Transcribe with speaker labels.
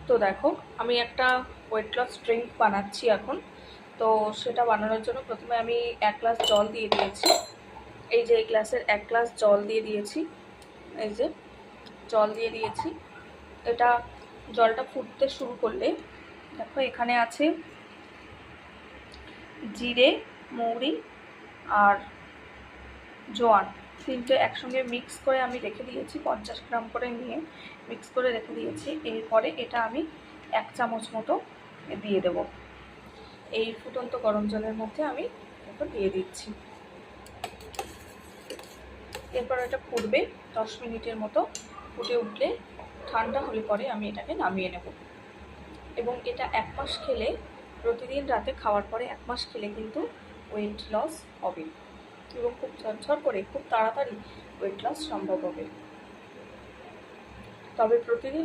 Speaker 1: তো দেখো, আমি একটা ওয়েট লস ড্রিঙ্ক বানাচ্ছি এখন। তো সেটা বানানোর জন্য প্রথমে আমি 1 গ্লাস জল দিয়ে দিয়েছি। এই যে এই গ্লাসের 1 গ্লাস জল দিয়ে দিয়েছি। এই যে জল দিয়ে দিয়েছি। এটা জলটা ফুটতে শুরু করলে দেখো এখানে আছে জিরে, মৌরি আর জোয়ান, তিনটে একসঙ্গে মিক্স করে আমি রেখে দিয়েছি। 50 গ্রাম করে নিয়ে মিক্স করে রেখে দিয়েছি। এরপরে এটা আমি 1 চামচ মতো দিয়ে দেব। এই ফুটন্ত গরম জলের মধ্যে আমি এটা দিয়ে দিচ্ছি। এরপর এটা ফুটবে 10 মিনিটের মতো। ফুটে উঠলে ঠান্ডা হলে পরে আমি এটাকে নামিয়ে নেব। এবং এটা 1 মাস খেলে, প্রতিদিন রাতে খাওয়ার পরে 1 মাস খেলে কিন্তু ওয়েট লস হবে এবং খুব ঝরঝর করে খুব তাড়াতাড়ি ওয়েট লস সম্ভব হবে। তবে প্রতিদিন